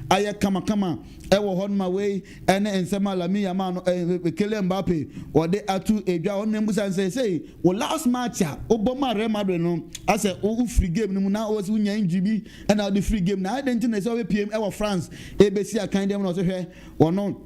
aya kama ewo hon ma we ene ensema Lami Yamal no Kylian Mbappe ode atu edwa on nembusa say wo last match a oboma Real Madrid no ase o free game no na o se unya injibi na the free game na identity say we PM ewo France ebesi akan dem no so hwe wono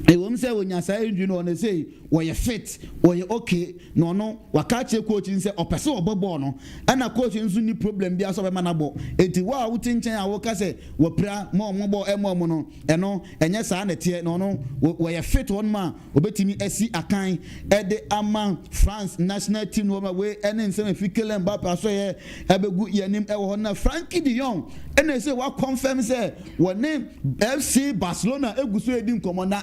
ewom say wonya say injury no say we fit we okay no waka che coach say opese obobo no na coach nso ni problem bia so be manabo enti wa wutinchen a wo ka say wo pra mo bo emo no eno enye saa na tie no we fit one man obetimi asi akan de ama France national team no we ene nsem fi Kylian Mbappe so ye ebegu yanim ewo na Frankie de Jong ene say wa confirm say woni FC Barcelona eguso edim komo na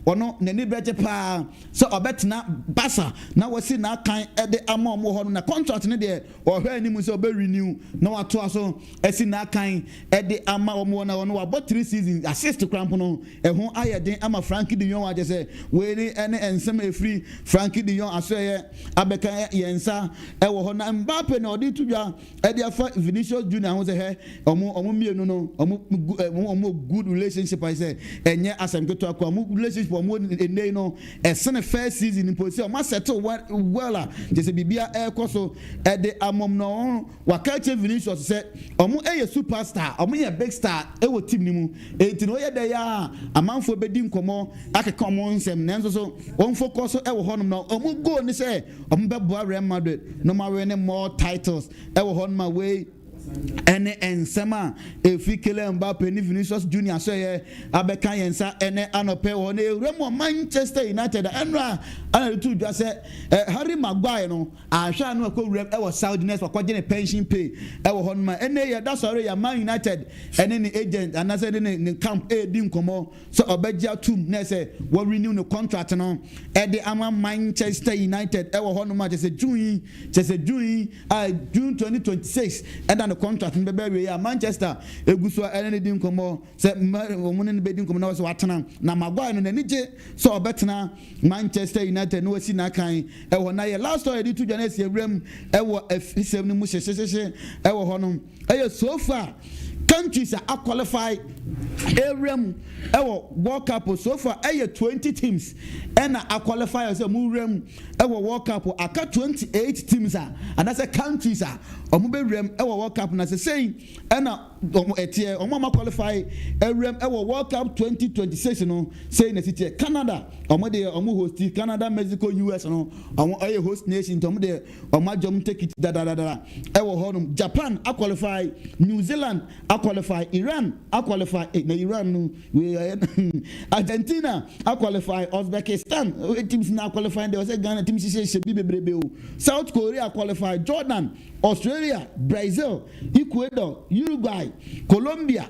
wono nani breche pa so obetna Barca na wasi na kan de ama omo ho na contract ne de ohwe anim so be renew na wato aso esi na kan de ama omo na wono about 3 seasons assist cramp no eho ayeden ama Frankie de Jong aje say we ni ene ensem efri Frankie de Jong aso ye abeka yensa ewo ho na Mbappe na odi tudwa de afa Vinicius Junior ho say he omo mienu no omo good relationship I say enye asemketo akwa relationship omo enei no esene first season in position omo settle well just bibia ekoso de amom no wakache Vinicius say omo eye superstar omo ye big star ewo team ni mu enti no ye de ya amanfo bedi nkomo akeka omo nsem nenso so on focus ewo honom no omo go ni say omo beboa Real Madrid no ma win more titles ewo honom way ene ensema efi Kylian Mbappe ni Vinicius Junior so ye abeka yensa ene anope wo na ewremo Manchester United enra ana tu dwa se Harry Maguire no ahwa no akowrem e wo Saudi next wakwaje ne pension pay e wo hon ma ene ye da sorry ya Man United ene ni agent ana se ne camp di nkomo so obegya tum na se wo renew no contract no e de ama Manchester United e wo hon ma je se June June 2026 and the contract in Bebe Manchester eguso ene di nkomo se omo ne be di nkomo na so watena na Maguire no na nije so obetena Manchester United no si na kan e wo na ye last year di tu jana si ewrem e wo afisem ni mu hyehyehye e wo hono e so far countries are qualified ewrem e wo World Cup so far 20 teams and are qualified so mu rem e wo World Cup aka 28 teams and that's a countries are omo be rem e wo World Cup na say and omo etie omo ma qualify ewrem e wo World Cup 2026 no say na city Canada omo de omo host Canada, Mexico, US no omo host nation omo de omo jom take it da e wo honum Japan a qualify, New Zealand a qualify, Iran a qualify na Iran no we Argentina a qualify, Uzbekistan teams na qualify they say Ghana teams say bebrebe o South Korea qualify, Jordan, Australia, Brazil, Ecuador, Uruguay, Colombia,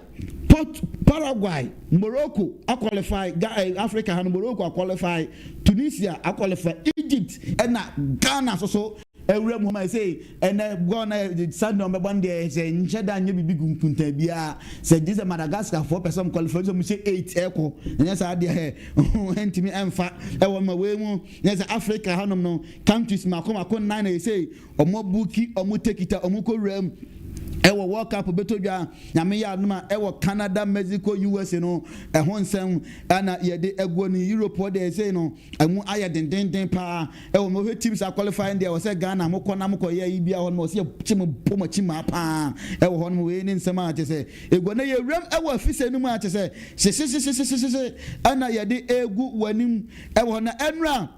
Paraguay, Morocco a qualify, Africa and Morocco a qualify, Tunisia a qualify, Egypt and Ghana so ewrem homa say and go na Sunday on one day say ncheda anye bibi gunkunta bia say this Madagascar 4% qualify so me say 8 echo nya say ade he entimi emfa e wo ma we mu nya say Africa hanom no countries makoma ko 9 say omo buki omo tekita omo ko rem ewo World Cup betodwa nyame ya noma ewo Canada, Mexico, US no ho nsem ana ye de ego ni Europe de say no emu aya den pa ewo mo teams are qualifying there was say Ghana mo kona mo ye bia ho mo say chimo pomo chima pa ewo ho mo we ni nsem a che say ego na ye rem ewo afise ni mu a che say ana ye de egu wanim ewo na enra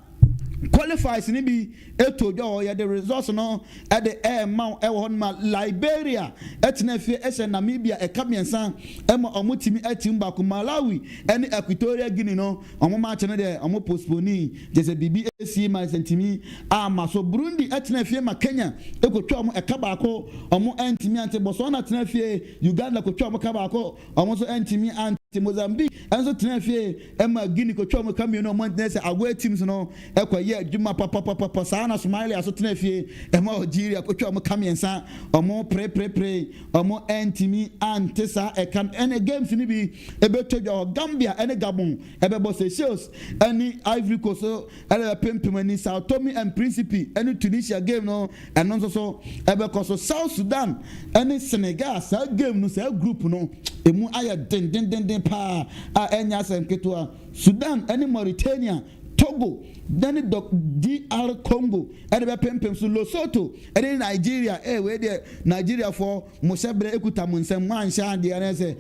qualifies ni bi etojo ya the results no at the air mount e won ma Liberia etna fie ese Namibia e kamiensan e mo omutimi atim ba ku Malawi ene Equatorial Guinea no omo ma che no de omo postpone je bibi esi ma sentimi ama so Burundi etna fie ma Kenya e ko twa omo e ka ba ko omo antimi ante Botswana etna fie Uganda ko twa omo ka ba ko omo so antimi ante Mozambique and so Tenafie Emma Guinea Cochom Camino Montes away teams no Equa Juma Papa Sana Somalia so Tenafie Emma Algeria Cochom Camiensa or more pre or more antimi and Tessa can any games in be a better Gambia and a Gabon Ebebo Seychelles any Ivory Coast and a Pimpimani Sao Tome and Principe any Tunisia game no and also Ebeko South Sudan any Senegal game no say group no emu aya den pa enya senketwa Sudan any Mauritania Togo then DR Congo and be pempem so Lesotho and Nigeria we there Nigeria for Mosebre ekuta munsem wan sha de na say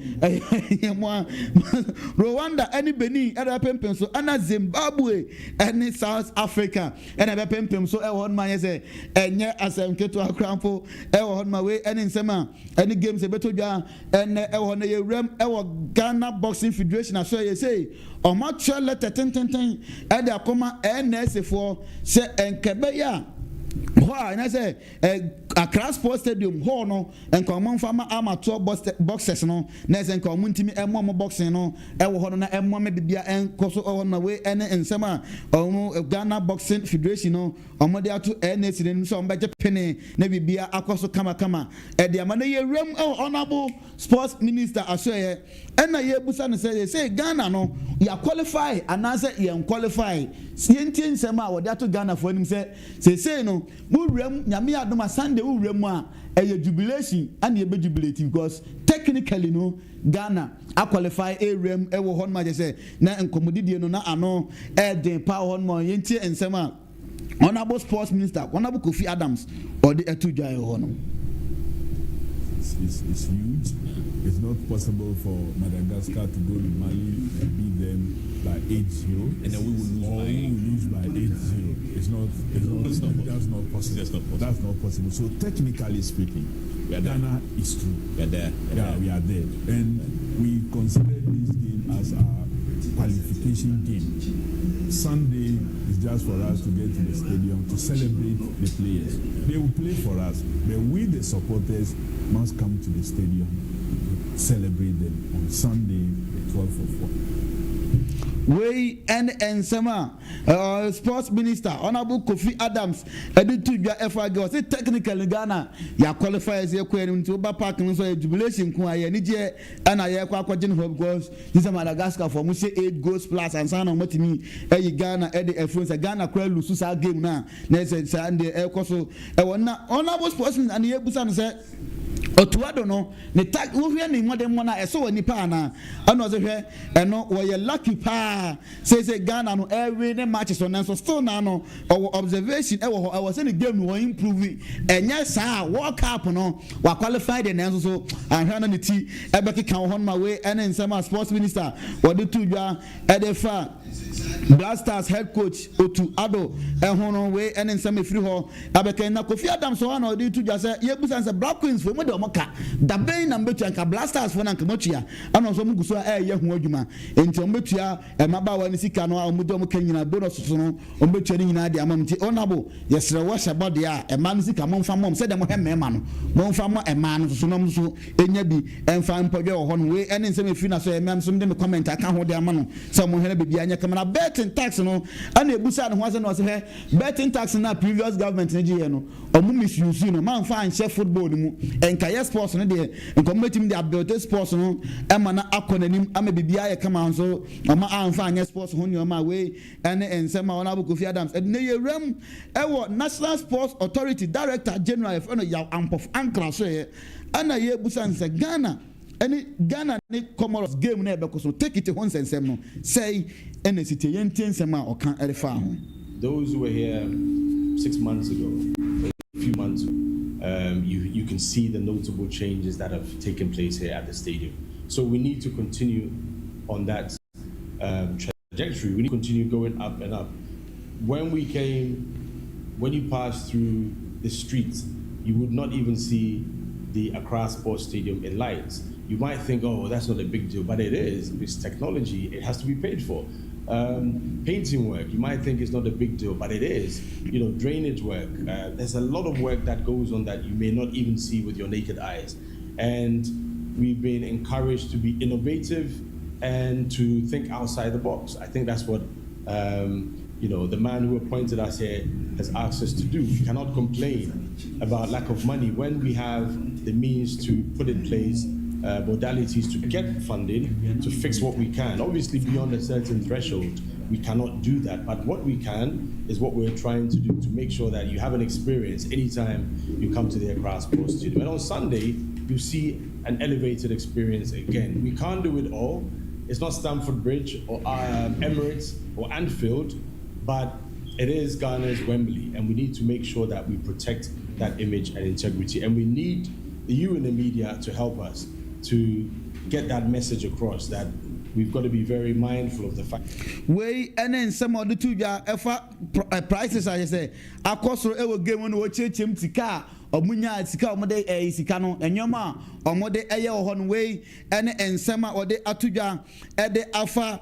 Rwanda any Benin and be pempem so ana Zimbabwe and South Africa and be pempem so e won man say enye asemketo akrampo e won ma we any nsema any games e beto dwa and e won ye rem e wo Ghana Boxing Federation so ye say o ma twa letter ten e de akoma NS for say enkebe ya why na say Accra Sports Stadium hall no enkomo fama amateur boxers no na say enkomo ntimi emo boxing no e wo no na emo me bibia enkoso o na we ene nsema Ghana Boxing Federation no omo de ato NS ne so omba je pene na bibia akoso kama e de ama na ye rem honorable sports minister asoye ena ye busa no say Ghana no ya qualify anase ye qualify sientie nsema wo de ato Ghana for nim say no mu rem nyame adoma Sunday wo rem a jubilation and ye be jubilating because technically no Ghana a qualify a rem e wo hon ma je say na enkomodidie no na ano den pa hon mo yentie nsema honorable sports minister honorable Kofi Adams or the etudwa e ho no it's huge. It's not possible for Madagascar to go to Mali and beat them by 8-0, and then we will lose by 8-0. That's not possible. That's not possible. So technically speaking, Ghana is true. We are there. We are there, and we consider this game as our qualification game. Sunday is just for us to get to the stadium to celebrate the players. They will play for us, but we, the supporters, must come to the stadium to celebrate them on Sunday, the 12th of October. We and Sama sports minister honorable Kofi Adams editudwa FAG say technically Ghana ya qualify as you kwenu nti oba park no so jubilation ko aye ni je ana ye kwa kwagin hope goals this Madagascar for say 8 goals plus and sana motimi Ghana e the influence Ghana kwa lose sa game na say Sunday e koso e wona honorable sports minister and ye busa no say Otuado no ne tag wo hwe ne modem mo na eso wani pa na ano ze hwe eno wo ye lucky pa say Ghana no every ne matches on so still na no observation e wo say the game no improve enye sa World Cup no wa qualify the nenso so ahwa na ne ti e be keka ho ma we ene nsema sports minister wo de tudwa e de fa Blasters head coach Otuado ho no we ene nsema free ho abeka na Kofi Adams so na de tudwa say ye busan say Black Queens for moka da ben na mbetua nka Blasters for na nka motua ana so muguso ye ho adwuma enti ombetua e maba wa ni sika no omudo mo kanyina bonus so no ombetua ni nyina de amamti onabo yesre wo hyebode a e ma no sika mo mfa mom se de mo hemme ma no mo mfa mo e ma no so no so enya bi emfa mpodwe wo ho no we ene nsem efi na so e mam so de me comment aka ho de ama no so mo hene bibia anya kamera betting tax no ana ebusa no ho ase no se he betting tax na previous government ne giye no omu misuse no man fa anche football mu enka yes sports no de enkometim de ability sports no ema na akonanim ama bibia ye kama so ama anfa anya sports ho ni ma we ene ensema ona Kofi Adams ne ye rem ewo National Sports Authority Director General of ya ampof ankra so ye ana ye busan se Ghana ne Comoros game na ebe ko so take it hon sensem no say ene city yentie nsema oka erefa ho. Those who were here 6 months ago, a few months ago, you can see the notable changes that have taken place here at the stadium. So we need to continue on that trajectory. We need to continue going up and up. When you pass through the streets, you would not even see the Accra Sports Stadium in lights. You might think, oh, that's not a big deal, but it is. It's technology. It has to be paid for. Painting work, you might think it's not a big deal, but it is. Drainage work. There's a lot of work that goes on that you may not even see with your naked eyes. And we've been encouraged to be innovative and to think outside the box. I think that's what the man who appointed us here has asked us to do. We cannot complain about lack of money when we have the means to put in place modalities to get funding to fix what we can. Obviously, beyond a certain threshold, we cannot do that. But what we can is what we're trying to do to make sure that you have an experience anytime you come to the Accra Sports Stadium. And on Sunday, you see an elevated experience again. We can't do it all. It's not Stamford Bridge or Emirates or Anfield, but it is Ghana's Wembley, and we need to make sure that we protect that image and integrity. And we need you in the media to help us to get that message across, that we've got to be very mindful of the fact. We and then some of the two prices, I say, of course, we game on the church tika. Omunya sika omode sika no enyoma omode eye ohon way ene ensema ode atudwa ede afa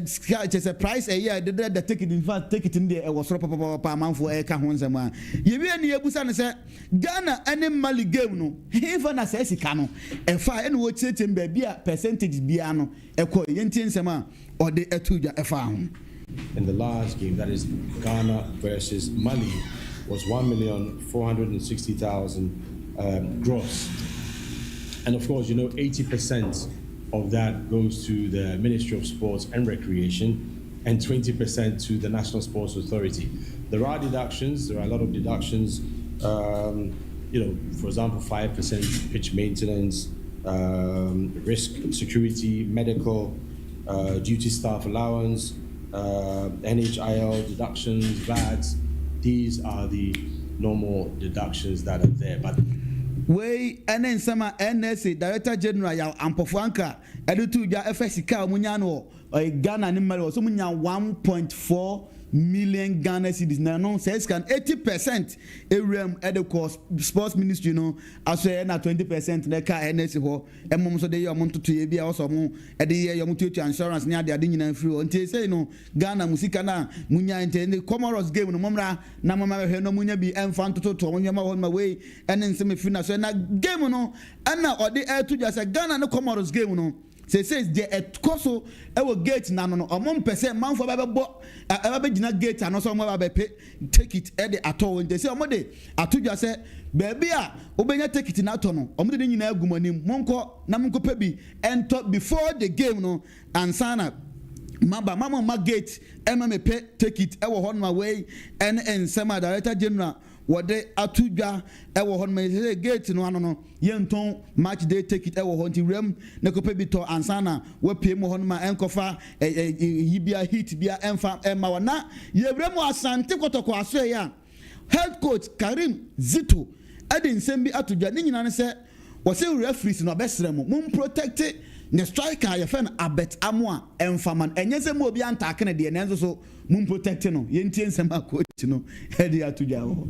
sika che price eye the ticket in fact ticket in there was papa amanfo e ka ho nsema ye bi ene yebusa ne se Ghana ene Mali game no hefa na se sika no e fa ene wo chechem ba bia percentage bia no e ko yenti nsema ode atudwa e fa ho. In the last game, that is Ghana versus Mali, was 1,460,000 gross. And of course, 80% of that goes to the Ministry of Sports and Recreation and 20% to the National Sports Authority. There are deductions, there are a lot of deductions, for example, 5% pitch maintenance, risk, security, medical, duty staff allowance, NHIL deductions, VATs. These are the normal deductions that are there. But we and then some NSA Director General ya Ampofuanka editu ja FSika munyano Ghana ni mali so munya 1.4 million Ghana cedis na no says can 80% ewrem edeko sports ministry no aso na 20% na ka NSA ho emom so de ye omon toto ye bia also mo ede ye yom tutu insurance ni ade nyina free onti say no Ghana musika na munya ente Comoros game no momra na mama hwe no munya bi emfa toto to onyama ho ma we ene nsem fi na so na game no ana ode etu ja say Ghana no Comoros game no says the etkoso ewo gate na no omon pese manfo ba bo aba gina gate ano so mo ba pay take it e de ato they say omo de atodwa say baby a obenya take it na ato no omo de nyina agumanim monko na monko pa bi ento before the game no ansana mama gate ema me pay take it ewo hon my way and ensema Director General wode atudwa ewo hon me say gate no ano no yenton match day take it ewo hon ti rem ne ko pe bi to ansana we pay mo hon ma enkofa yibia hit bia emfa ema wana ye rem asante kotoko aso ya head coach Karim Zito edin sembi atudwa ni nyina ne se wo say referees no besrem mum protect ne striker ye fen abet amwa emfaman enye se mo obi antake ne de ne nso so mum protect no ye ntie nsem coach no e de atudwa ho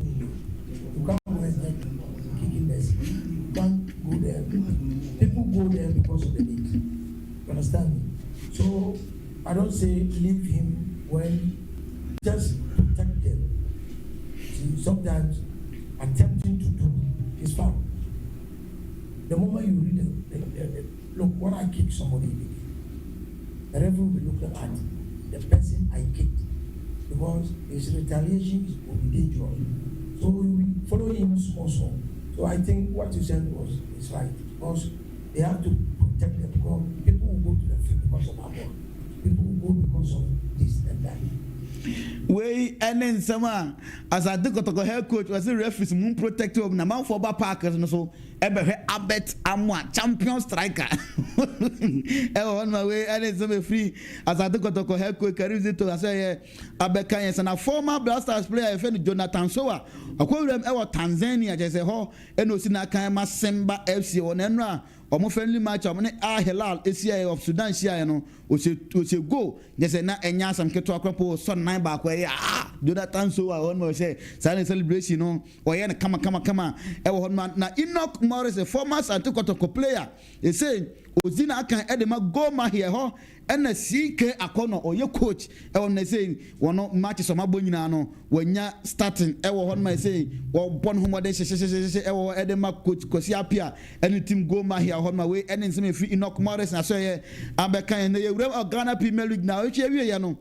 people go there because of the league. You understand me? So I don't say leave him when just protect them. See, sometimes attempting to do is fun. The moment you read look, when I kick somebody, the referee will be looking at the person I kicked because his retaliation will be dangerous. So we follow him small. So I think what you said is right because they have to protect them because people will go to the field because of our ball. People will go because of this and that. We and then sama as I think to head coach was a referee moon protect na man for ba Parkers no so ebe abet amwa champion striker e on my way and then some free as I think to head coach Karim Zito as say abeka yes na former Blasters player friend Jonathan Sowa akwurem e wa Tanzania je say ho e no si na kan ma Simba FC on enra omo friendly match omo ne Al Hilal ACI of Sudan shia no o se go je say na enya sam keto akwapo son nine ba kwa Jonathan Sowa on mo say silent celebration no o ye na kama e wo na Enoch Morris a former Santo Kotoko player he say Ozina akan edema go ma here ho ena CK akono oye coach e won say wono match so mabo nyina no wanya starting e wo hon ma say wo bon homode hye e wo edema coach Kosi Apia any team go ma here hon ma we ene nsem fi Enoch Morris na so ye abekan na ye wura Ghana Premier League na o hwe wie ye no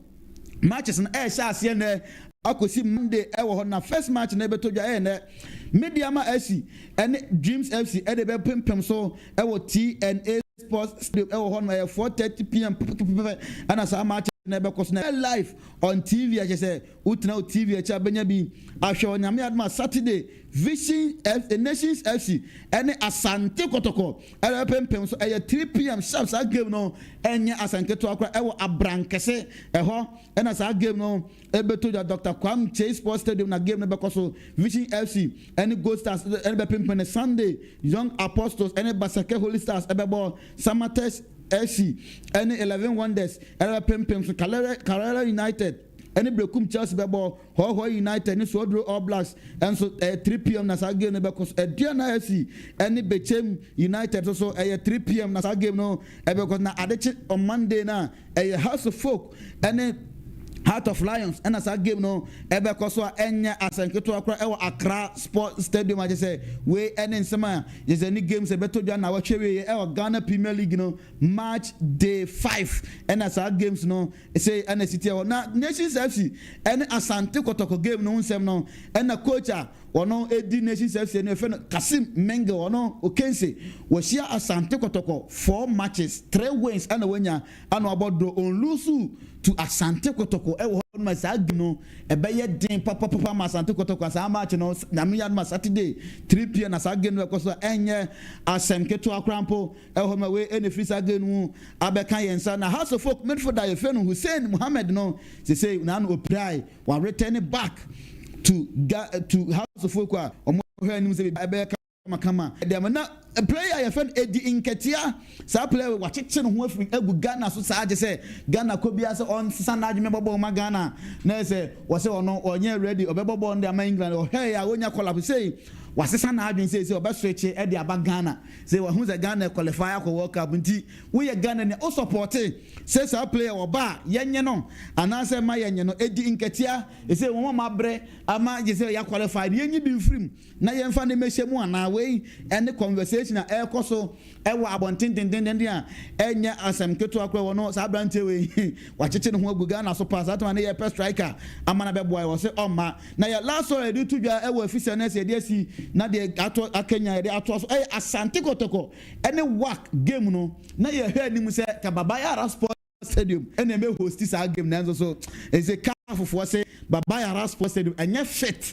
matches na e sha ase na akosi Monday e wo hon na first match na betodwa e na Mediama FC and Dreams FC e de be pempem so e wo TNA Sports Stadium e wo hon na 4:30 p.m. and as match na be koso na live on TV I say utna TV acha benya bi ahwe onyame adma Saturday Vision F Nations FC and Asante Kotoko e pempem so e 3 p.m. sharp sa game no enye Asante to akra e wo abrankese e ho and as game no e beto Dr. Kwam Chase Sports Stadium na game na be koso Vision FC and Gold Stars and be pempem Sunday Young Apostles and Basake Holy Stars e be ball Samatex FC and 11 Wonders and pempem so Carrera United any Brekum Chelsea bebo Ho United ni Oduro All Blacks and so 3 p.m. na sa game no because Diana FC any Bechem United so 3 p.m. na sa game no because na adeche on Monday na House of Folk any Heart of Lions and as a game no ebe koso enya asanketo akra e Accra Sport Stadium I just say we enen sema is any games e beto dwa na wa hwewe e Ghana Premier League no match day 5 and as a games no say NCT na Nations FC and Asante Kotoko game no nsem no and na coach ono edi Nations FC no fe Kasim Menge ono Okense wo share Asante Kotoko 4 matches 3 wins and wenya and abodo on lose to Asante Kotoko e wo ma sa gino e be ye din papa ma Asante Kotoko sa match no na me yad ma Saturday 3 p.m. na sa gino e ko so enye asemketo akrampo e ho ma we ene free sa gino abeka yensa na House of Folk midfielder ye fe no Hussein Mohammed no say na no oprai wa return back to House of Folk wa omo hwe anim say abeka makama dem na player ya fan edi inketia sa player wa chiche no ho afri egu Ghana so sa age say Ghana ko bia say on sisa na adweme bobo ma Ghana na say wo say ono onye ready obebobo ndi ama England o hey ya onya collab say wasisa na adwen say obesweche e de aba Ghana say wa hu say Ghana qualify for World Cup nti we ye Ghana ne o support say sa player oba yenye no ana say ma yenye no edi inketia e say wo ma bre ama je say ya qualify yenye bi mfrim na yemfa ne mehemu ana we any conversation na e koso e wa abontin den a enye asem keto akwa wo no sa brante we wa chiche no ho agu Ghana so pass atama ne ye pe striker ama na be boy wo say oma na ya last one do tudwa e wa official na say dey si na de ato akenya de ato so Asante Kotoko any work game no na ye hwe anim say Kababaya Sport Stadium ene me host this game na so is a for say Babaya Sport Stadium anya fit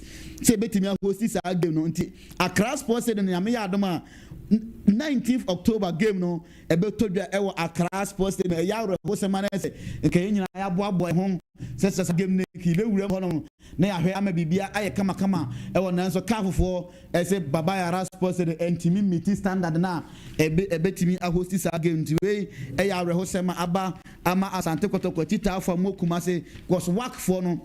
say betimi host this game no nti Accra Sport Stadium na me ya adoma 19th October game no ebe todwa e wo Accra Sport Stadium e ya ho se man say nke nyina ya boa ho se game ne ki be wura ho no na ya hwe ama bibia aye kama e wo na so kafofo e say Babaya Sport Stadium entimi meeting standard na ebe timi a host this game nti we e ya ho se ma aba ama Asante Kotoko tita for mokuma say cause work for no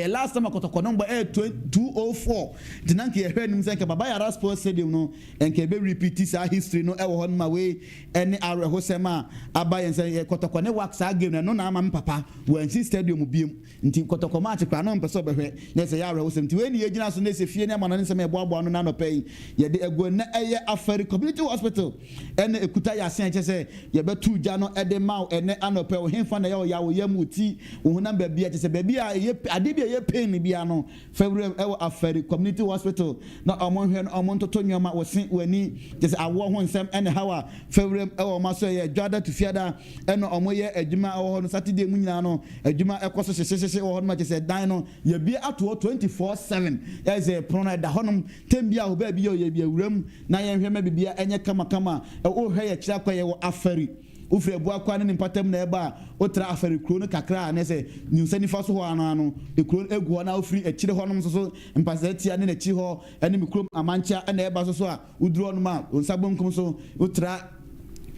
last time Kotoko number 204 dinanke ye hwe nim say Babaya Sport Stadium no enke be repeat this history no e wo hon ma we any areho sema aba yen say Kotoko ne work sa game no na ama papa wan si stadium biem nti Kotoko match kwa no mpeso behwe na say ya areho sem ti we ni ye gina so na se fie ne ama no nsem e boabo no na no pay ye de ego na eye Afari Community Hospital ene ekuta ya sen che say ye betu gya no e de maw ene anope o hemfa na ya wo yamuti wo hunam ba bia che say ba bia ye adibia ye pain bia no February e Afari Community Hospital na omon hwe no omon toto nyoma wo sin wani che say awo ho nsem ene hawa February e wo maso ye dwada to fiada ene omo ye adwuma e wo no Saturday mu nyina no adwuma e koso hye wo ho no che say dan no ye bia ato 24/7 ya say prono da honum tembia ho ba bia ye bia wuram na ye hwe ma bibia enye kama e wo hwe ye kira kwa ye wo Afari ufre bua kwa ne mpatam na eba otra Afari kro no kakra na se nyusa nifa so ho ano e kro egu na ofri e kire honom so mpasatia ne na chi ho ene mikrom amancha na eba so a uduro no ma onsabonkum so otra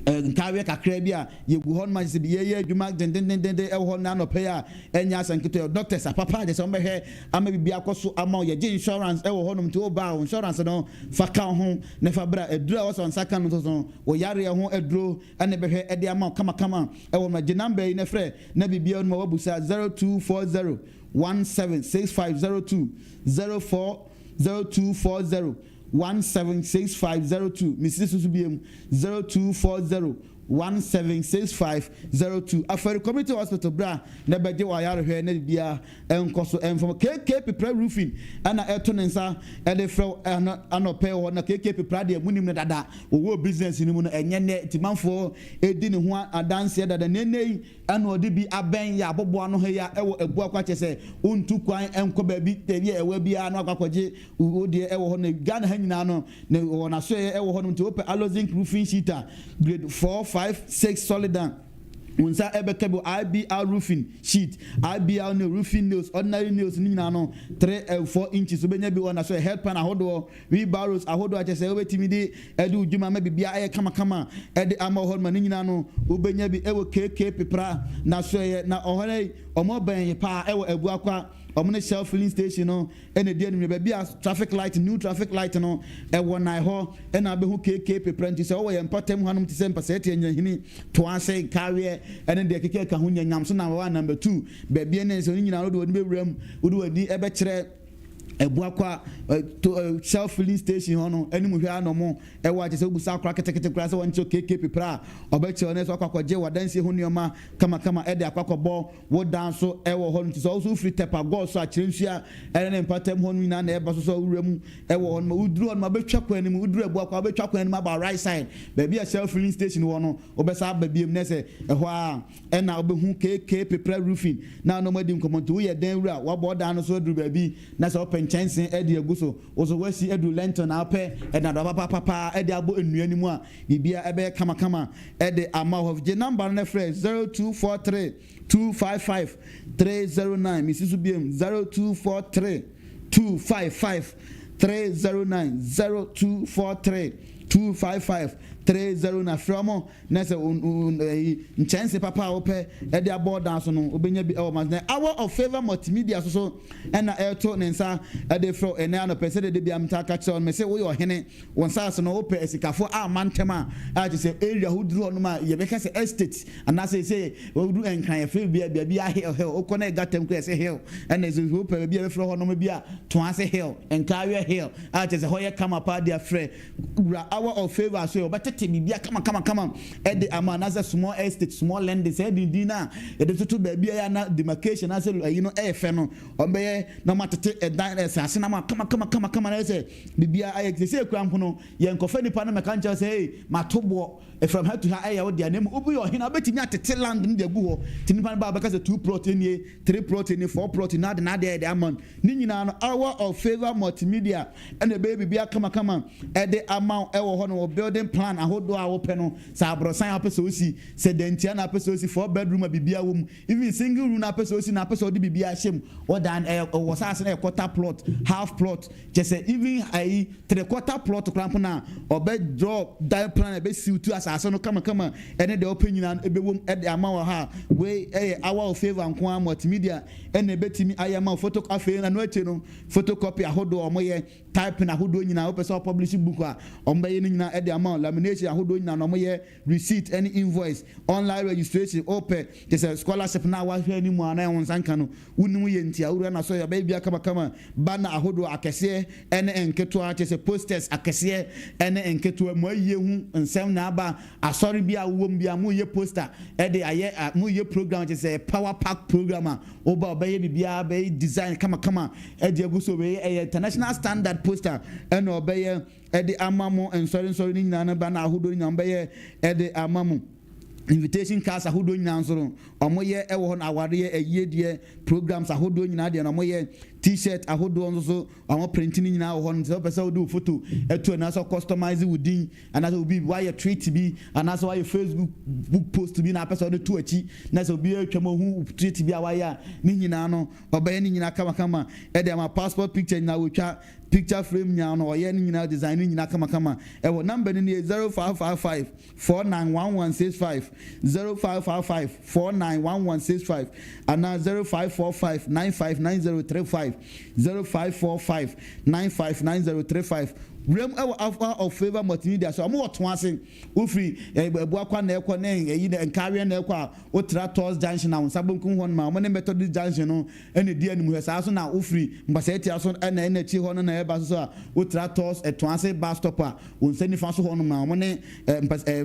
nkawe kakra bi a yegu hon ma se bi ye adwuma dendendende e ho na no pay a enya asanketo doctors apapa de se ombehwe ama bibia akoso ama ye insurance e wo honom to ba insurance no faka ho ne fa bra edura wo so nsaka no so wo yare ho eduro ene behwe e de ama kama e wo ma number yi ne frɛ na bibia no wabusa 0240 176502 0240 176502 Mrs. Susubiem 0240 176502 after community hospital bra na beje wa yare hwe na bia enkoso enfom KK Pepra roofing ana eto nensa e de fro anope ho na KK Pepra de munim ne dada wo business ni mu no enye ne timanfo edi ne ho adanse dada nenei ana odi bi aben ya abobo ano he ya ewo ebu akwa chese untu kwan enko ba bi tebi ewa bi ano akwakoje odi ewo ho na Ghana ha nyina no ne wona so ewo ho no nti ope alozinc roofing sheeter grade 4 5 6 solid down unsa ebekebo IBR roofing sheet IBR no roofing nails ordinary nails ni nyina no 3 and 4 inches obenya bi wona so help pan ahodo wheelbarrows ahodo achese obetimi de ede udwuma ma bibia aye kama ede ama ho ma ni nyina no obenya bi ewo KK Pepra na so ye na ohore omo ben pa ewo ebu akwa omne shell filling station no ene de enu be bia traffic light new traffic light no ewo na ho ena be hu KK Pepra nti se wo ye mpatem hanom ti se mpase ete enya hini to ase kawe ene de keke ka hu nyam so na wa number 2 be bia ne so nyina no do ni be wram wo do ani ebe kire ebuakwa self filling station hono enimu hwe anomo ewa je se obusa akra ketekete kra se woncho KK Pepra obeche one so akwakoje wadanse ho nioma kama ede akwakobo wo danso ewo ho nti so also free tepa go so akirensua ene mpatem ho nyina na eba so wurem ewo ho ma uduru ho ma betwa kwa enimu uduru ebuakwa betwa kwa enimu about right side baby a self filling station ho no obesa babiem ne se eho a ena obehu KK Pepra roofing na no madi nkomonto wo ye dan wura wo boda no so duru baby na se open chansen edi aguso oso wasi edu lento na ape eda do papa edi abo enuani mu a bibia ebe kama edi ama of the number na free 0243 255 309 Mrs. Ubiem 0243 255 309 0243 255 309 from na se chance papa ope e dey board down so no obenya bi e na hour of favor multimedia so na airto nensa e dey fro e na no pese de bi am ta catch on me say wo yo hene won sa so no ope esikafo a mantema a je say area who draw no ma ye be ka say estate and na say wo du enkan e fe bia hill o kona gatem ko say hill and is who pe bia fro ho no ma bia to ase hill enkawe hill a je say ho ye kama pa dia frɛ hour of favor so but bibia kama e de amanaza small estate small land say di na e de tutu ba bia ya na demarcation as you know e fe no ombe na matete e dan asase na ma kama na say bibia aye say krampo no ye nkofa nipa na meka ncha say hey matobo from how to how ya wo dia name obu yo hina betimi atete land ndi agu ho tinipa ba ba ka say 2 plot ni 3 plot ni 4 plot na de amount ni nyina no hour of favor multimedia and the baby bia kama e de amount e wo ho no building plan ahodo a wo pe no sa abrosan apese osi sedentia na apese osi 4 bedroom bibia wo even single room na apese osi na apese odi bibia hyem wo dan wo sa ase na quarter plot half plot just say even ai 3/4 plot cramp na obe drop that plan e be siutu asase no kama ene de open nyina ebe wom e de amawo ha we our favor nko multimedia ene betimi ayama photocopy na no eche no photocopy ahodo omoye type na ahodo nyina wo pese publish book a ombaye nyina e de amawo lamination ahodo nyina no omoye receipt any invoice online registration open just a scholarship na wa hwe ni mu ana won sanka no wonu ye ntia wura na so ya ba bia kama bana ahodo akese ene enketo a just posters akese ene enketo mo aye hu nsem na aba asori bia wom bia mo ye poster e de aye mo ye program just a power pack program oba obaye bibia be design kama e de aguso be international standard poster ene obaye e de amamo ensori ni nyina na bana ahodo nyina obaye e de amamo invitation cards ahodo nyina nsoro omoye ewo ho na aware eyedie programs ahodo nyina de na omoye t-shirt ahodoɔ nso so ɔmo printing nyinaa wɔ hɔ no sɛ ɔpɛ sɛ wode photo ɛto anaasɛ customize wo din anaasɛ obi wayɛ tweet bi anaasɛ wayɛ Facebook book post bi na apɛ sɛ wode to akyi na sɛ obi atwa mu ohu tweet bi a wayɛ a ne nyinaa no ɔbɛyɛ ne nyinaa kamakama ɛde ama passport picture nyinaa wotwa picture frame nyinaa no ɔyɛ ne nyinaa design ne nyinaa kamakama ɛwɔ number no ne 0555 491165 0555 491165 anaa 0545 959035 0545 959035 rem ɛwɔ alpha of favor multimedia so ɔmo wɔ to ase ofiri ebuakwa na ɛkɔ ne eyi na nkawe na ɛkɔ a otra tours junction na nsabonkum hɔ no ma ɔmo ne methodist junction no ɛna di anim hɛ saa so na ofiri mbasa etia so ɛna ɛna chi hɔ no na ɛba so a otra tours ɛto ase bus stop a onse nifa so hɔ no ma ɔmo ne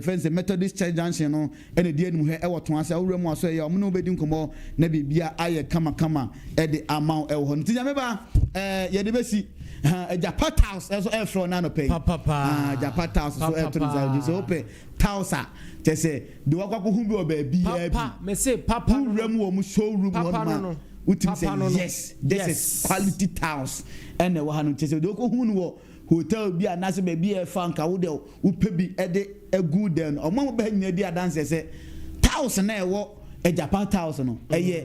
friends methodist church junction no ɛna di anim hɛ ɛwɔ to ase awura mu aso ɛyɛ ɔmo ne obedi nkɔmɔ na bibia ayɛ kama ɛde ama ɛwɔ hɔ no tinyameba yɛde besi Japan house also air from nano pay. Papa. Japan house so air to so open tausa. Just say the wako who be baby. Papa, me say papa. Who remu showroom one. Utim say yes. This is quality house. And the one who say the wako who hotel be a nasi baby a fan ka wo de wo pebi e de a good den. O mo be nya di dance say house na e wo e Japan house no. Eye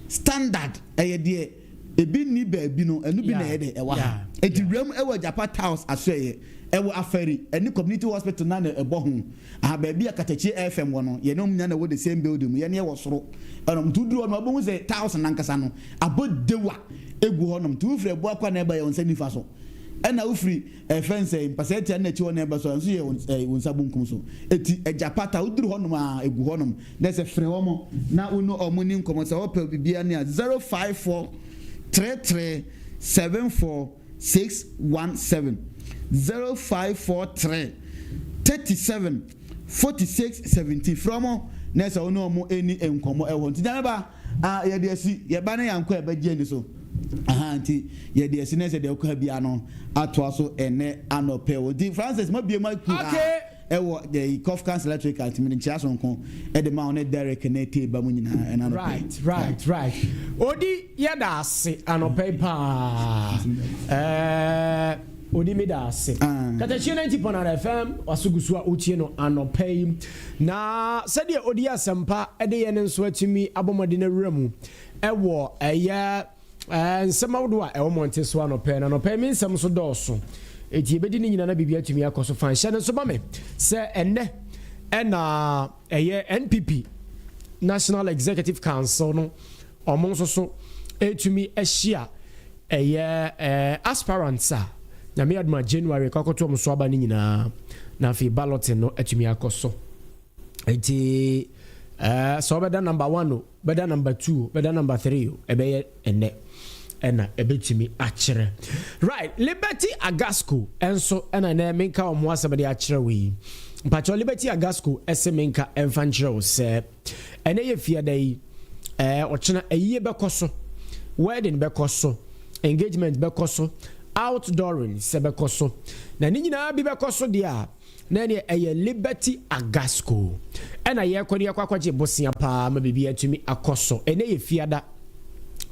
standard eye de ebi ni baabi no enu bi na yede ewa ha eti rem ewa Japan house aseye ewa aferi eni community hospital na ebo ho aha baabi Katakyie FM no ye no nya na wo the same building ye ne wo soro enom tuduro no obo se 1000 nankasa no abodewa egu ho nom tu fre bo akwa na eba ye onsa nifa so ena ufri fence impaseti na chi ho na eba so nso ye onsa bunkum so eti Japan ta uduru ho nom a egu ho nom na se fre ho mo na uno omuni nkomo se wo pe bibia ne 054 3374 0543 37 46 17 from nesa ono mo eni enkomo ewo nti janeba yede asi ye ba na yanko eba gye ni so aha nti yede asi nesa de ko bia no ato aso ene anope wo di Francis ma bia ma ku ewo the cough cancer electrical team in chiaso nko e de ma on Derek na te ba mu nyina enano right odi yeda ase anope pa odi me da ase Katakyie 90.9 FM wasugusu a utie no anope na sede odi asempa e de ye ne nso atimi abomode na wuramu ewo eye nsema wodo a ewo monte so anope na anope mi nsem so dɔɔso eti ebedi ni nyina na bibia tumi akoso fan hye ne so ba me se enne na eye NPP National Executive Council no omo so etumi ahia eye aspirants a na me adma January kwakoto omo so aba ni nyina na fi balloting no etumi akoso eti so beda number 1 beda number 2 beda number 3 ebeye enne ena ebetimi akire right Liberty Agasco enso ena na menka omo asabede akire we mpacho Liberty Agasco ese menka enfanchire se ene ye fiadai ochena eyiye bekoso wedding bekoso engagement bekoso outdooring se bekoso na ni nyina bi bekoso dia na ne eye Liberty Agasco ena ye kwani akwakwaje bosia pa ma bibi atumi akoso ene ye fiada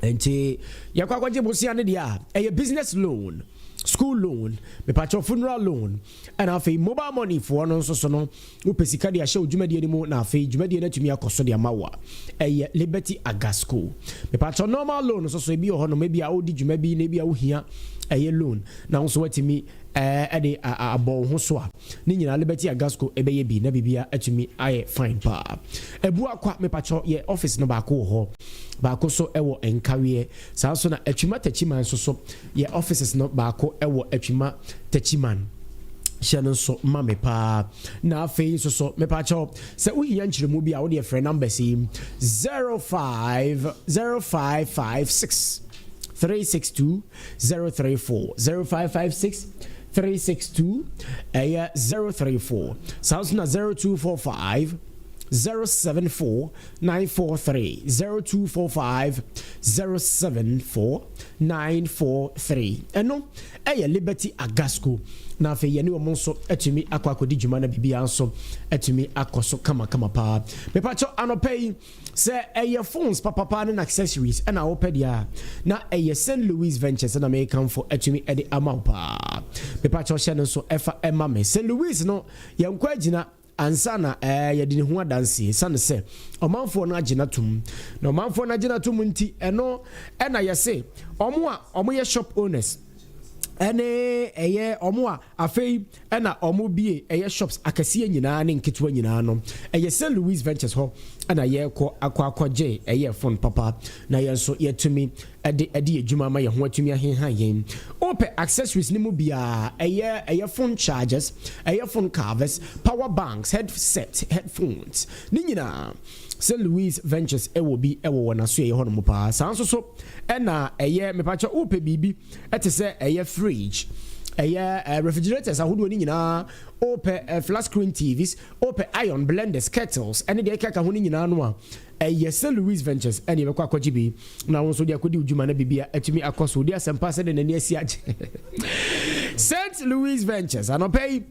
enti yakwakwaje bosia ne dia eye business loan, school loan, me patcho funeral loan, and afi mobile money for no so no upesika dia hye odwumadi ani mu na afi dwumadi na tumi akoso dia mawa eye Liberty Agasco me patcho normal loan so ebi ho no me bia odi dwuma bi na bia wo hia eye loan na so watimi ade abo ho so a ni nyina Liberty Agasco ebeye bi na bibia atumi aye fine pa ebu akwa me patcho ye office no ba ko ho ba ko so ewo enkawe sa so na atwuma tachiman so ye offices no ba ko ewo atwuma tachiman hye so mame pa na afei so me patcho se uhia nkyeremu bi a wo de frɛ number si 0556 362 034 0556 362 034 sounds na 0245 074 943 0245 074 943 eno Liberty Agasco na fe ye ne omo nso atumi akwaakodi dwuma na bibia nso atumi akoso kama pa me pacho anopei se phones papa and accessories and our pedia na St. Louis Ventures and American for atumi edi amaupa me pacho shano so efa emame St. Louis no yankwa gina ansana yɛde ne ho adanse sane sɛ ɔmanfoɔ no agye natum na ɔmanfoɔ no agye natum nti ɛno ɛna yɛse ɔmo yɛ shop owners ɛne ɛyɛ ɔmo a afei ɛna ɔmo bie ɛyɛ shops akɛseɛ nyinaa ne nketewa nyinaa no ɛyɛ St. Louis Ventures hɔ ɛna yɛkɔ akɔgye ɛyɛ phone papa na yɛn so yɛtumi ɛde adwuma ma yɛn ho atumi ahenha yɛn open accessories ne mu bia ɛyɛ phone chargers ɛyɛ phone covers power banks headset headphones ne nyinaa St. Louis Ventures ɛwɔ bi ɛwɔ wɔn aso ɛyɛ hɔ no mu paa saa nso so ɛna ɛyɛ mepacha ope bibi ɛte sɛ ɛyɛ fridge ɛyɛ refrigerators ahodoɔ ne nyinaa ope flat screen TVs ope iron blenders kettles ɛne deɛ ɛkeka ho ne nyinaa no a ɛyɛ St. Louis Ventures ɛne yɛbɛkɔ akɔgye bi na wɔn nso de akɔdi udwuma na bibia atumi akɔ so de asɛmpa sɛ de n'ani asi agye St. Louis Ventures anɔpɛ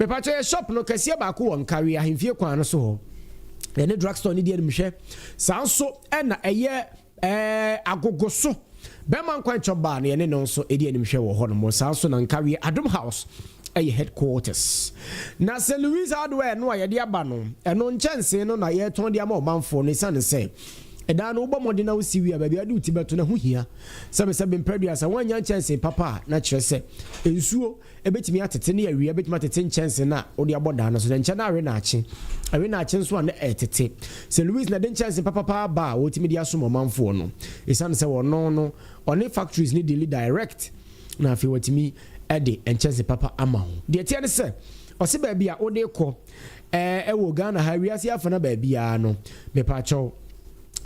mepacha yɛ shop no kɛseɛ baako wɔ nkari ahemfie kwan no so hɔ ɛne drugstore ne deɛ nimhwɛ saa nso ɛna ɛyɛ agogo so bɛma nkwan chɔba no yɛne no nso ɛdeɛ nimhwɛ wɔ hɔ no mo saa nso na nkari Adom House ɛyɛ headquarters na St. Louis hardware no a yɛde aba no ɛno nkyɛnse no na yɛtɔn de ama ɔmanfoɔ no ɛsiane sɛ ɛda no wobɔ mmɔde na wosi wi a baabi ade wuti bɛto na ho hia sɛbesɛbe mpɛdua sɛ woanya nkyɛnse papa a na kyerɛ sɛ nsuo ɛbɛtumi atete ne awia ɛbɛtumi atete nkyɛnse no a wode abɔ daa no so na nkyɛ no awe naakye nso a na ɛtete St. Louis na de nkyɛnse papapa ba a wɔtumi de asom ɔmanfoɔ no ɛsiane sɛ wɔno no ɔne factories ne daily direct na afei wɔtumi ɛde nkyɛnse papa ama ho deɛ teɛ ne sɛ ɔse baabi a wode kɔ ɛwɔ Ghana ha wiase afa na baabiaa no mepaakyɛw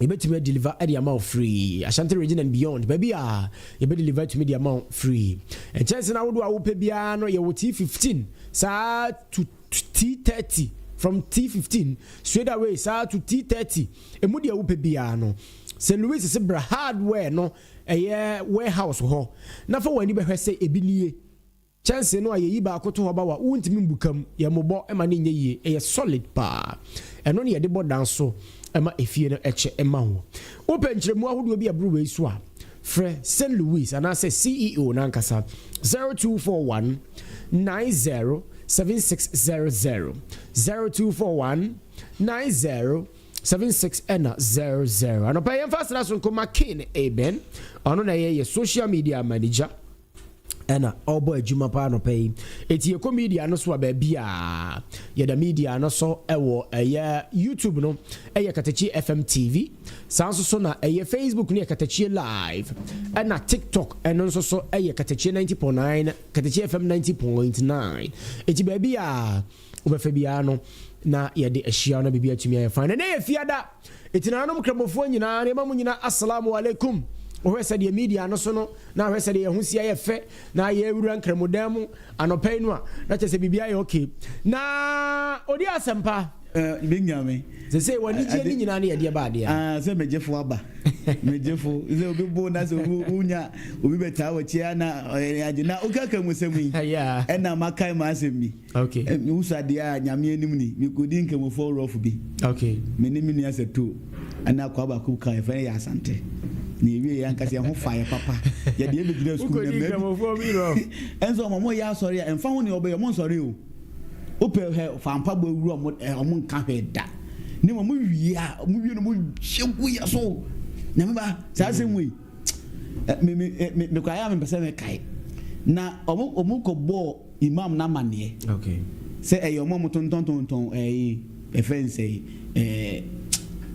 yɛbɛtumi deliver at the amount free Ashanti region and beyond baby yɛbɛ deliver to me the amount free and chance na wodo a wopɛ bia no yɛwɔ T15 saa to T30 from T15 straight away saa to T30 emu de wopɛ bia no St. Louis is a hardware no ɛyɛ warehouse hɔ na fa wani bɛhwɛ sɛ ebi nie chance no ayi ba akoto hɔ ba wa wontimi mbukam yɛmobɔ ema ne nyɛ yie ɛyɛ solid pa ɛno ne yɛde bɔ dan so ema efie no eche ema ho open kyeremu ahodo bi abru wei so a frɛ St. Louis and I say CEO nankasa 0241 90 7600 0241 90 76 and 00 and pay fast na so nkoma kin eben ono na ye social media manager ɛna ɔbɔ adwuma pa no pay eti e media no so ba bia ye da media no so ɛwɔ ɛyɛ YouTube no ɛyɛ katakyiefm TV sanso so na ɛyɛ Facebook ne katakyi live ɛna TikTok ɛno nso so ɛyɛ katakyi 90.9 katakyiefm 90.9 eti ba bia obefa bia no na yɛde ahyia na bibia tumi ayɛ fine na yɛ fiada eti nanom kramofoɔ nyinaa ne ma mu nyina assalamu alaikum o hwɛ sɛ deɛ media no so no na hwɛ sɛ deɛ ho sia yɛ fɛ na yɛ wura nkramodam mu anɔpɛ no a na kyɛ sɛ bibia yɛ okay na odi asɛmpa binyame sɛ wani gye ni nyina ne yɛ deɛ ba deɛ sɛ megyefo aba megyefo sɛ obi bo na sɛ unya obi bɛtaa wɔkyia na agye na okaka mu sɛm yi ɛna makai ma asɛm bi okay usade a nyame anim ni mekodi nkamofo rough bi okay meni mini asɛ to ana kwa ba ku kan fa yɛ asante ni wie yan kasi ho fa yɛ papa yɛ de be gyina school na me enso mo yɛ asɔre a emfa ho ne obɛ mo nsɔre o opɛ he fampa bo wuru mo nka hwɛ da ne mo wie a mo wie no mo hyegu yɛ so Nyameba saa sɛm wi me kwa ya me pɛsɛ me kai na omo ko bo imam na mane okay sɛ ɛyɛ mo tonton efense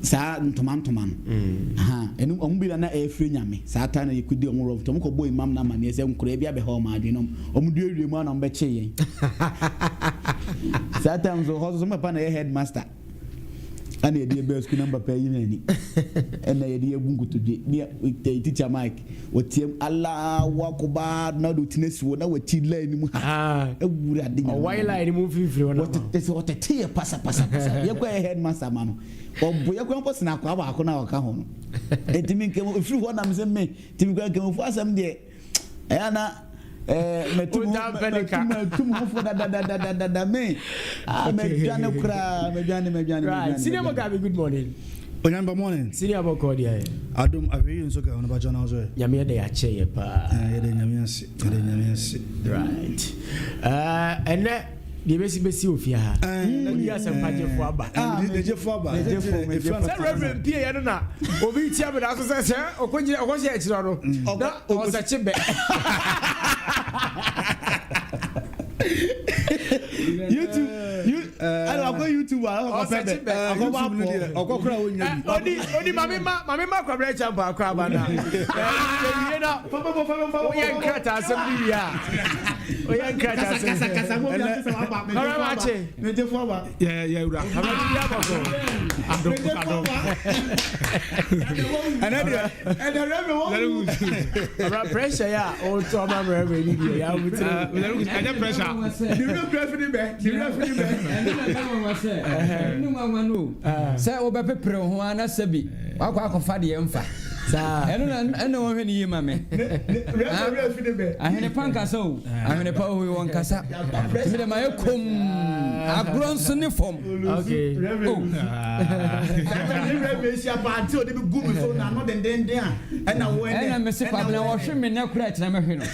saa ntoma no ɛnu ɔmo bi na ɛfiri nyame saa ta na yɛkudi ɔmo rɔf tɔmo kɔbɔ imam na mane sɛ nkora bi abɛha ɔmo adwe no ɔmo du awie mu na ɔmo bɛkye yɛn saa ta so hɔ so me pa na yɛ headmaster ana yɛde bɛɛ school number pɛ yi nani ɛna yɛde ebu nkotodwe ne teacher Mike wɔtiem ala wakoba na do tinesi wo na wɔti line mu ha ewura ade nya why line mu fifiri wona wɔtete pasa yɛkɔ headmaster ma no ɔbo yɛkɔ mpo sena kwa ba na wɔka ho no etimi nkemo ofiri hɔ nam sɛ me timi kwa nkemo fu asɛm de ɛya na metum hofo da me medwane kura medwane senior Mugabe, good morning. Onyamba morning. Senior Bokodi aye. Adom abeyi nso ka ono ba jona ozo. Nyame de ache ye pa. Yede nyame ase. Right. Ene de besi ofia ha. Odi asempaje fo aba. De fo aba. Say Reverend Pie ye no na obi tia be da so say okonje e chiro no. Na o sa chebe. YouTube I go YouTube Odi mama kwabra champa akwa ba na. You know, o yan krata asem ya. O yan krata asem. Kasa mo bi asem aba. Ora ma che. Me de fo ba. Yeah, ura. Aba ti ya ba ko. Ado. Aba pressure ya o to ma mre ni ya o ti. Ada pressure. Sɛ wobɛpepere ho ana sɛ bi wakɔ akɔfa deɛ mfa ɛno na wɔhwɛ ne yie ma me ahwene pa nkasa o ahwene pa ohoe wɔ nkasa mede ma yɛ kom agorɔ nso ne fam ɛna mese kwabena wɔhwe me nɛ kora ɛtena mɛhwe no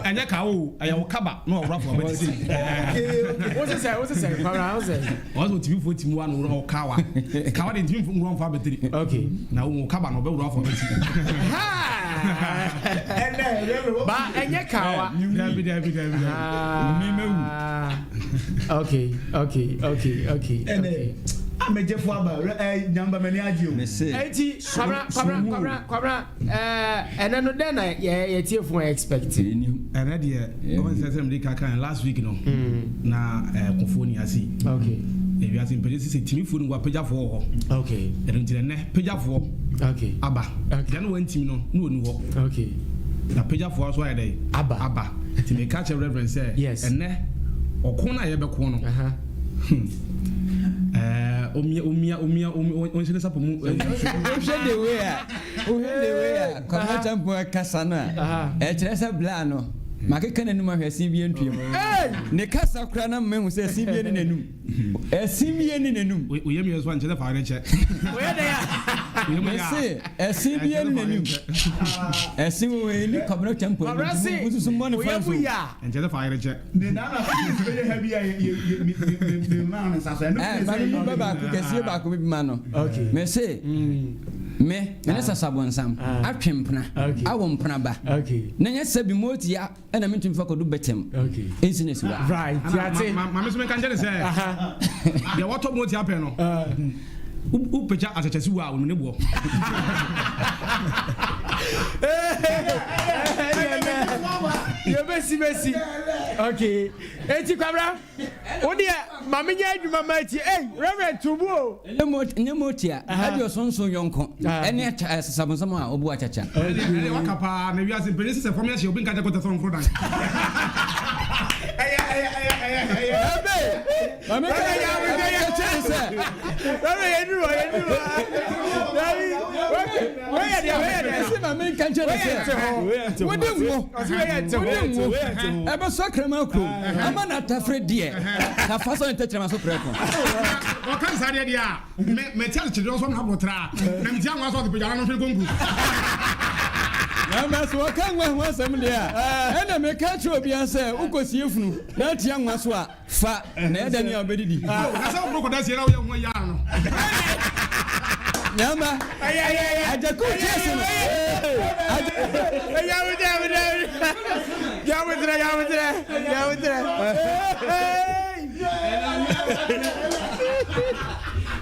ɛnyɛ ka wo ɛyɛ kaba na ɔwura fo abɛti what's say kwara what's say ɔso timi fo timi wa no ɔkawa kawa de timi fo ngro fo abɛtiri okay na wo kaba na ɔbɛwura fo abɛti ba ɛnyɛ kawa dabi mi mewu okay ameje fo aba nyamba mani agye o enti kwabra ɛnɛ no den na yɛtie fo expect ɛnɛ deɛ ɔn sɛ sɛ mde kaka last week no na kofo ni ase okay ebi ase mpɛde sɛ timi fo no wa pagyafoɔ hɔ okay ɛno nti nɛ pagyafoɔ okay aba deɛ no wantimi no na ɔni hɔ okay na pagyafoɔ so ayɛ dɛ aba nti meka kyerɛ reverend sɛ ɛnɛ ɔko no a yɛbɛko no omia onhyɛ sapo mu wohwɛ de we a kɔma champo kasa no a ɛkyerɛ sɛ bla no makeka n'anum ahwɛ asibie ntuam ne kasa kora na mmahu sɛ asibie ne n'anum asibie ne n'anum oyɛ mi so ankyɛ fa rekyɛ oyɛ de ya mese asibie ne n'anum asi wo ni kɔbra champo busu mo ne fa so ankyɛ fa rekyɛ ne na bɛyɛ ha bi me ma no sa so no baba ko kɛsie ba ko bi ma no mese me ne sasabonsam atwempna awo mpna ba na nya sabi motia na mentumi fa kodu betem business wa right yate ma so me kan jere say de woto motia pe no u pecha atachasi wa onu ne bo Messi. Okay. Eti kwabra. Odi mama nya adwuma ma ti. Reverend Tubu. Nyemotia. Adio sonso yonko. Ene sasabonsam a obu achacha. Wakapa na wiase penisi se fom ya she obi nka jakota son frodan. Mama ya chese. Mama kan chese. Ebe so krema kro ama na tafre die na fa so ntachema so preko o kan sa de dia me tia chidro so na botra na me tia nwa so de pejara no hwe gongu na ma so kan nwa asem de a na me ka tro bia se ukosi efunu na tia nwa so a fa na eda ni obedidi na sa bro ko da sie na wo ye ho ya no Nyama ajaku chese no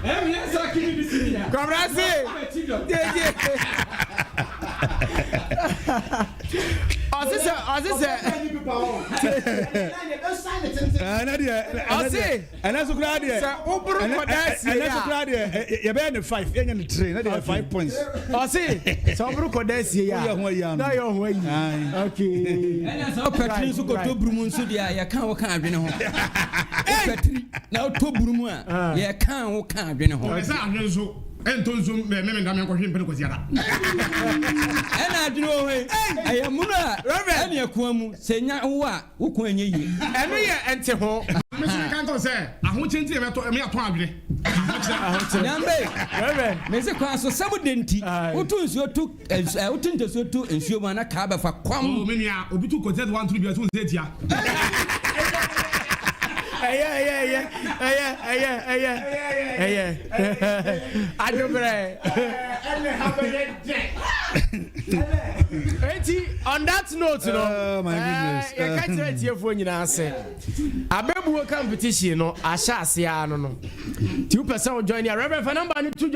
And that's you're better 5, and the train, 5 points. I see, so Brucodes, okay. And as our patrons who go to Brumunsudia, you can't be no. Now to Brumua, you can't be no. And to zoom, maybe I'm going to go to and I do know, I am Muna, Reverend Yakum, saying, what, who can you? And we are enter home. I can't say, I won't change him to me at Twabby. Mr. Class was some identity. Who took your two as I would enter so to ensure one a cab for Quam. Many are to content 1 to be a 2 year. Yeah. I don't on that note, my goodness. You can't write your phone in answer. I remember competition, no, I shall say, I don't know. 2% join your Reverend for number two.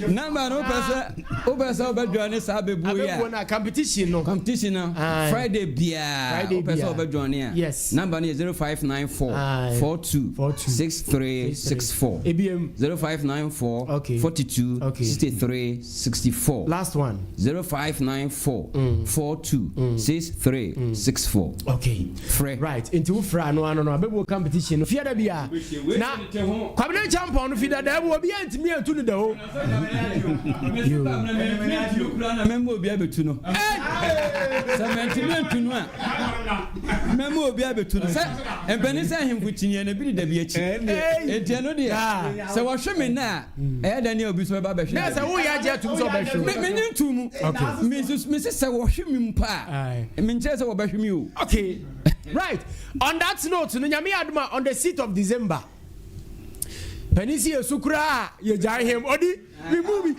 Number no person, over join Sabe Buya competition, no competition. Friday beer, over join here. Yes, number is 0594 42 63 64. ABM 0594 42 63 64. Last one 0594 42 63 64. Okay, free right into fra no abebo competition fear da bia na kwabena champion fear da wo bia ntimi antu no da ho memo bia betu no samantimi antu no a memo bia betu no se empani se ahemfu tinye na bi da bia chi entiano dia se wo hwe me na Daniel obi so ba hwe na se wo ya je tum so ba hwe me ntu mu okay me se wo hwe me mpa me nche se wo ba hwe me o okay right on that note no nyame aduma on the 6th of December penisi esukura ye jai him odi we movie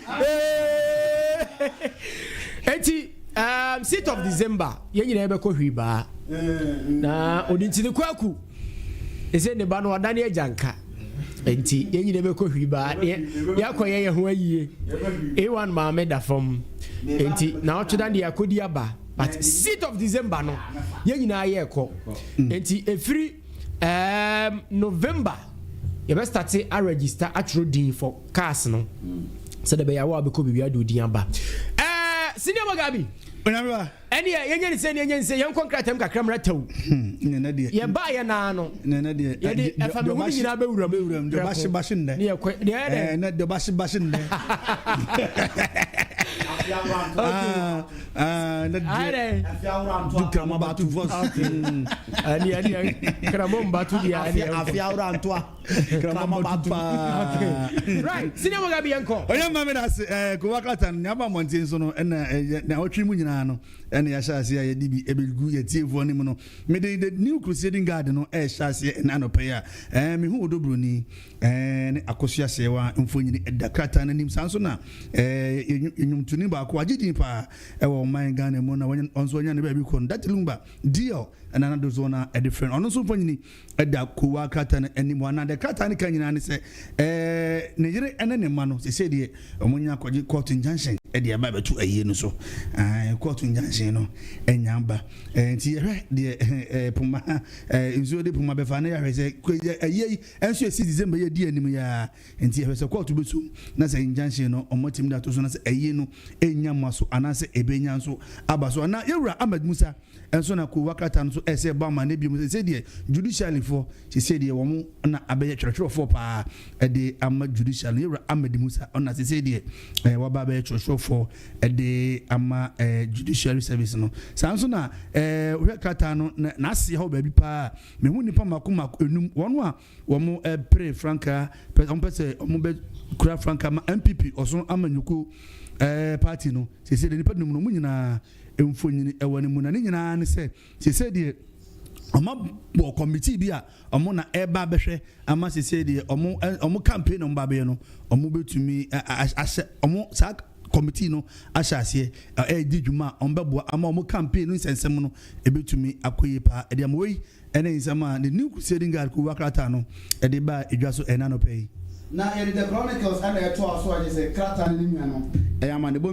enti 6th of December ye nyina be ko hwiba na odi ntini kwaku ese ne ba no adane ajanka enti ye nyina be ko hwiba ya koye ye ho ayie A1 maame da fam enti na otweda de yakodi aba but 6th of December no ye nyina ye ko enti efiri November you best start a register at roading for cars no so the be ya wa be ko bibia do din aba senior Magabi Nyameba eni yenye se yen konkretem kakra mrataw nene de ye ba ye na no nene de ye de afa me hunu nyina bewuram de bashi nde ne yakwa ne de bashi nde ne duka batu voice ani kramom batu dia ani afiaura antoa kramom batu right senior Magabi yanko oya mame na ko wakata nyaba montin so no na otwi mu nyina no ene ya shase ya dibi ebegu ye tiefo ni mu no me the new crusading guard no shase na no pe ya me hu Oduro ni ne akosua sewa mfonyini edakrata na nim sanso na enyumtuni ba ko agidin pa ewo man Ghana mu na onso nya ne ba bi ko that lumba deal and another zone a different ono so mfonyini eda ko wakata na anim wana de krata ne kanyina ne se ne yire ene ne ma no se de omunya kwaji court injunction ede aba betu aye no so court injunction no enyamba nti de puma nzo de puma be fa na ya hwese aye enso esi December ye di anim ya nti hwese court betu na se injunction no omotim da to so na se aye no enyama so anase ebenya so aba so na yewura Ahmed Musa enso na ko wakata no so ese ba ma na bi mu se de judicially for se de wo mu na abeye twetwe for pa de ama judicial yewura Ahmed Musa ona se de wa ba be twetwe for de ama judiciary service no sanso na wakata no na ase ho ba bi pa me hu nipa makoma enum wono a wo mu pre franka pese wo mu be kura franka ma MPP oso amanyuko party no se de nipa num no mu nyina emfonyini ewani mu na nyina ne se de ama bo committee bi a omo na eba behwe ama se de omo campaign on babe no omo betumi omo sa committee no ashase di dwuma ombebo ama omo campaign no sensem no ebetumi akoyi pa e de amoi ene nsama the new crusading guard ko wakrata no e de ba edwa so ena no pay na the chronicles and the tour so I just say krata ni nua no e ama ne bo